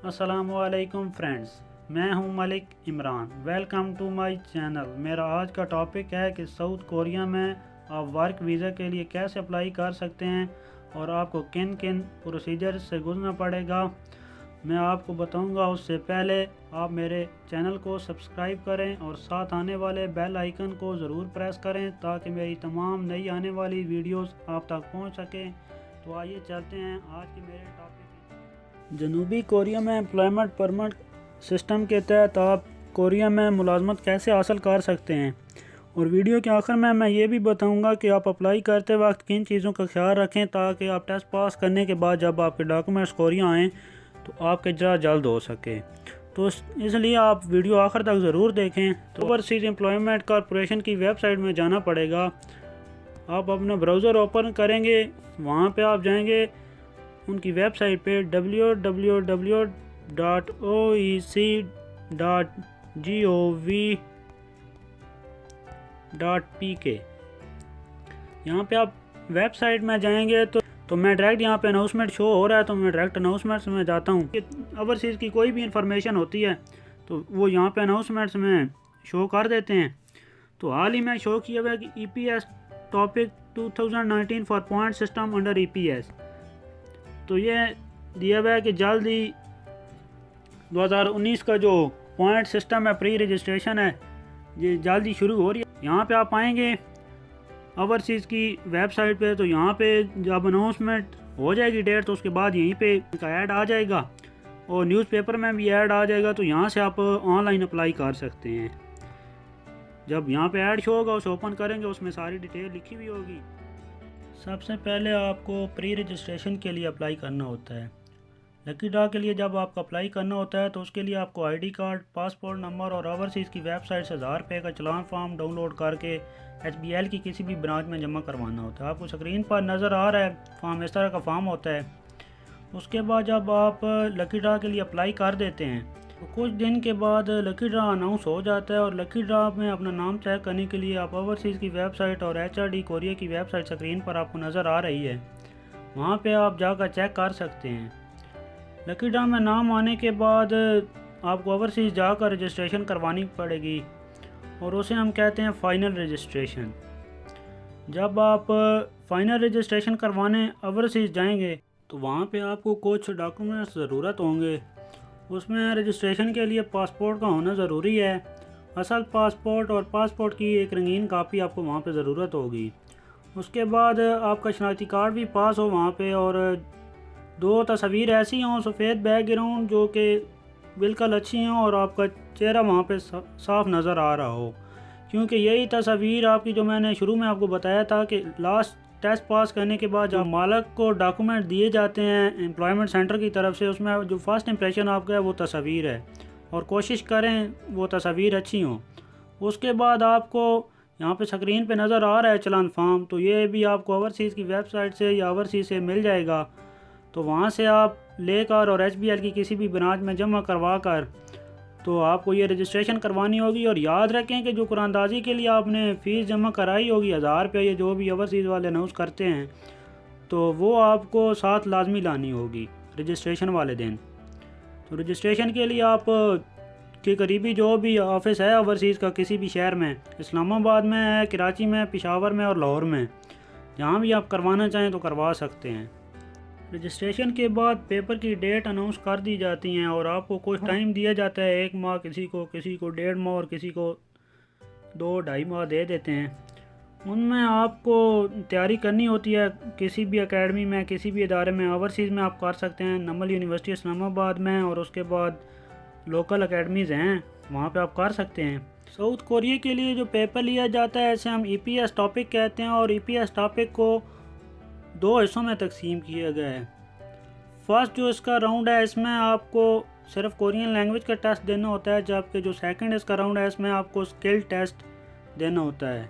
अस्सलामुअलैकुम फ्रेंड्स, मैं हूं Malik Imran. Welcome to my channel. मेरा आज का टॉपिक है कि साउथ कोरिया में आप वर्क वीज़ा के लिए कैसे अप्लाई कर सकते हैं और आपको किन किन प्रोसीजर से गुजरना पड़ेगा, मैं आपको बताऊंगा। उससे पहले आप मेरे चैनल को सब्सक्राइब करें और साथ आने वाले बेल आइकन को ज़रूर प्रेस करें ताकि मेरी तमाम नई आने वाली वीडियोस आप तक पहुंच सकें। तो आइए चलते हैं आज के मेरे टॉपिक। जनूबी कोरिया में एम्प्लॉयमेंट परमिट सिस्टम के तहत आप कोरिया में मुलाजमत कैसे हासिल कर सकते हैं, और वीडियो के आखिर में मैं ये भी बताऊंगा कि आप अप्लाई करते वक्त किन चीज़ों का ख्याल रखें ताकि आप टेस्ट पास करने के बाद जब आपके डॉक्यूमेंट्स कोरिया आएँ तो आपके इजरा जल्द हो सके। तो इसलिए आप वीडियो आखिर तक ज़रूर देखें। तो ओवरसीज़ एम्प्लॉयमेंट कॉरपोरेशन की वेबसाइट में जाना पड़ेगा। आप अपना ब्राउज़र ओपन करेंगे, वहाँ पे आप जाएंगे उनकी वेबसाइट पे www.oec.gov.pk। यहाँ पे आप वेबसाइट में जाएंगे तो मैं डायरेक्ट यहाँ पे अनाउंसमेंट शो हो रहा है, तो मैं डायरेक्ट अनाउंसमेंट्स में जाता हूँ। ओवरसीज़ की कोई भी इंफॉर्मेशन होती है तो वो यहाँ पे अनाउंसमेंट्स में शो कर देते हैं। तो हाल ही में शो किया हुआ है कि EPS topic 2019 for point system under EPS। तो ये दिया हुआ है कि जल्द ही 2019 का जो पॉइंट सिस्टम है, प्री रजिस्ट्रेशन है, ये जल्द ही शुरू हो रही है। यहाँ पे आप आएंगे ओवरसीज़ की वेबसाइट पे, तो यहाँ पे जब अनाउंसमेंट हो जाएगी डेट तो उसके बाद यहीं पे का ऐड आ जाएगा और न्यूज़पेपर में भी ऐड आ जाएगा। तो यहाँ से आप ऑनलाइन अप्लाई कर सकते हैं। जब यहाँ पे ऐड शो होगा उसे ओपन करेंगे, उसमें सारी डिटेल लिखी हुई होगी। सबसे पहले आपको प्री रजिस्ट्रेशन के लिए अप्लाई करना होता है। लकी ड्रॉ के लिए जब आपको अप्लाई करना होता है तो उसके लिए आपको ID कार्ड, पासपोर्ट नंबर और ओवरसीज़ की वेबसाइट से 1000 रुपये का चलान फॉर्म डाउनलोड करके HBL की किसी भी ब्रांच में जमा करवाना होता है। आपको स्क्रीन पर नज़र आ रहा है फॉर्म, इस तरह का फॉर्म होता है। उसके बाद जब आप लकी ड्रॉ के लिए अप्लाई कर देते हैं तो कुछ दिन के बाद लकी ड्रॉ अनाउंस हो जाता है, और लकी ड्रॉ में अपना नाम चेक करने के लिए आप ओवरसीज़ की वेबसाइट और HRD कोरिया की वेबसाइट स्क्रीन पर आपको नज़र आ रही है, वहाँ पे आप जाकर चेक कर सकते हैं। लकी ड्रॉ में नाम आने के बाद आपको ओवरसीज़ जाकर रजिस्ट्रेशन करवानी पड़ेगी और उसे हम कहते हैं फ़ाइनल रजिस्ट्रेशन। जब आप फ़ाइनल रजिस्ट्रेशन करवाने ओवरसीज़ जाएंगे तो वहाँ पे आपको कुछ डॉक्यूमेंट्स ज़रूरत होंगे। उसमें रजिस्ट्रेशन के लिए पासपोर्ट का होना ज़रूरी है। असल पासपोर्ट और पासपोर्ट की एक रंगीन कापी आपको वहाँ पे ज़रूरत होगी। उसके बाद आपका शनाख्ती कार्ड भी पास हो वहाँ पे, और 2 तस्वीर ऐसी हों सफ़ेद बैकग्राउंड जो कि बिल्कुल अच्छी हों और आपका चेहरा वहाँ पे साफ नज़र आ रहा हो, क्योंकि यही तस्वीर आपकी जो मैंने शुरू में आपको बताया था कि लास्ट टेस्ट पास करने के बाद जब मालिक को डॉक्यूमेंट दिए जाते हैं एम्प्लॉयमेंट सेंटर की तरफ से, उसमें जो फर्स्ट इंप्रेशन आपका है वो तस्वीर है, और कोशिश करें वो तस्वीर अच्छी हो। उसके बाद आपको यहाँ पे स्क्रीन पे नज़र आ रहा है चलान फॉर्म, तो ये भी आपको ओवरसीज़ की वेबसाइट से या ओवरसीज़ से मिल जाएगा। तो वहाँ से आप लेकर और HBL की किसी भी ब्रांच में जमा करवा कर तो आपको ये रजिस्ट्रेशन करवानी होगी। और याद रखें कि जो कुरानदाजी के लिए आपने फ़ीस जमा कराई होगी 1000 रुपये, ये जो भी ओवरसीज़ वाले अनाउंस करते हैं, तो वो आपको साथ लाजमी लानी होगी रजिस्ट्रेशन वाले दिन। तो रजिस्ट्रेशन के लिए आप के करीबी जो भी ऑफिस है ओवरसीज़ का किसी भी शहर में, इस्लामाबाद में है, कराची में, पेशावर में और लाहौर में, जहाँ भी आप करवाना चाहें तो करवा सकते हैं। रजिस्ट्रेशन के बाद पेपर की डेट अनाउंस कर दी जाती हैं और आपको कुछ टाइम दिया जाता है, 1 माह, किसी को 1.5 माह और किसी को 2-2.5 माह दे देते हैं। उनमें आपको तैयारी करनी होती है किसी भी एकेडमी में, किसी भी इदारे में। ओवरसीज़ में आप कर सकते हैं नमल यूनिवर्सिटी इस्लामाबाद में, और उसके बाद लोकल एकेडमीज़ हैं वहाँ पे आप कर सकते हैं। साउथ कोरिया के लिए जो पेपर लिया जाता है इसे हम EPS टॉपिक कहते हैं, और EPS टॉपिक को 2 हिस्सों में तकसीम किया गया है। फर्स्ट जो इसका राउंड है इसमें आपको सिर्फ कोरियन लैंग्वेज का टेस्ट देना होता है, जबकि जो सेकंड इसका राउंड है इसमें आपको स्किल टेस्ट देना होता है।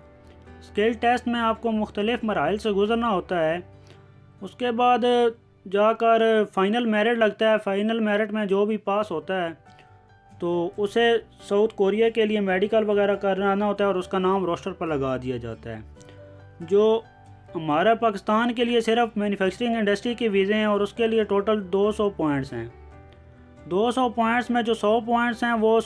स्किल टेस्ट में आपको मुख्तलिफ मराइल से गुजरना होता है। उसके बाद जाकर फ़ाइनल मेरिट लगता है। फ़ाइनल मेरिट में जो भी पास होता है तो उसे साउथ कोरिया के लिए मेडिकल वगैरह कराना होता है और उसका नाम रोस्टर पर लगा दिया जाता है। जो हमारा पाकिस्तान के लिए सिर्फ मैन्युफैक्चरिंग इंडस्ट्री के वीज़े हैं और उसके लिए टोटल 200 पॉइंट्स हैं। 200 पॉइंट्स में जो 100 पॉइंट्स हैं वो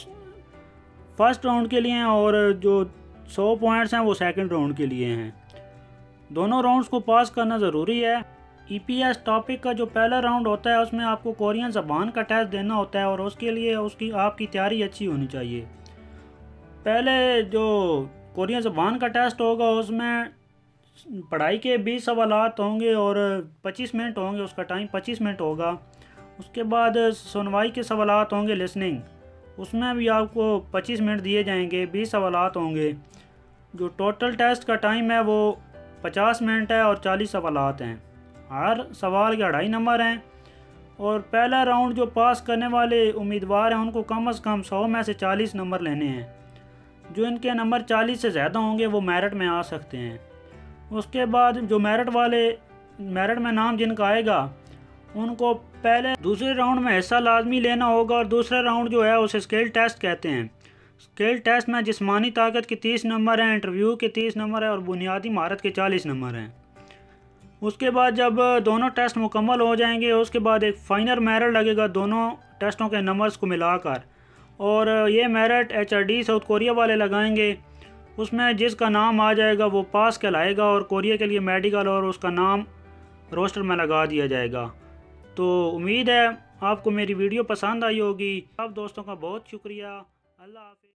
फर्स्ट राउंड के लिए हैं और जो 100 पॉइंट्स हैं वो सेकंड राउंड के लिए हैं। दोनों राउंड्स को पास करना ज़रूरी है। EPS टॉपिक का जो पहला राउंड होता है उसमें आपको कोरियन ज़बान का टेस्ट देना होता है और उसके लिए आपकी तैयारी अच्छी होनी चाहिए। पहले जो कोरियन ज़बान का टेस्ट होगा उसमें पढ़ाई के 20 सवालात होंगे और 25 मिनट होंगे, उसका टाइम 25 मिनट होगा। उसके बाद सुनवाई के सवालात होंगे लिसनिंग, उसमें भी आपको 25 मिनट दिए जाएंगे, 20 सवालात होंगे। जो टोटल टेस्ट का टाइम है वो 50 मिनट है और 40 सवालात हैं। हर सवाल के 2.5 नंबर हैं और पहला राउंड जो पास करने वाले उम्मीदवार हैं उनको कम से कम 100 में से 40 नंबर लेने हैं। जो इनके नंबर 40 से ज़्यादा होंगे वो मेरिट में आ सकते हैं। उसके बाद जो मेरिट में नाम जिनका आएगा उनको पहले दूसरे राउंड में हिस्सा लाजमी लेना होगा और दूसरा राउंड जो है उसे स्किल टेस्ट कहते हैं। स्किल टेस्ट में जिस्मानी ताकत के 30 नंबर हैं, इंटरव्यू के 30 नंबर हैं और बुनियादी महारत के 40 नंबर हैं। उसके बाद जब दोनों टेस्ट मुकम्मल हो जाएंगे उसके बाद एक फ़ाइनल मेरिट लगेगा दोनों टेस्टों के नंबर्स को मिलाकर, और ये मेरिट HRD साउथ कोरिया वाले लगाएंगे। उसमें जिसका नाम आ जाएगा वो पास कहलाएगा और कोरिया के लिए मेडिकल और उसका नाम रोस्टर में लगा दिया जाएगा। तो उम्मीद है आपको मेरी वीडियो पसंद आई होगी। सब दोस्तों का बहुत शुक्रिया। अल्लाह हाफ़िज़।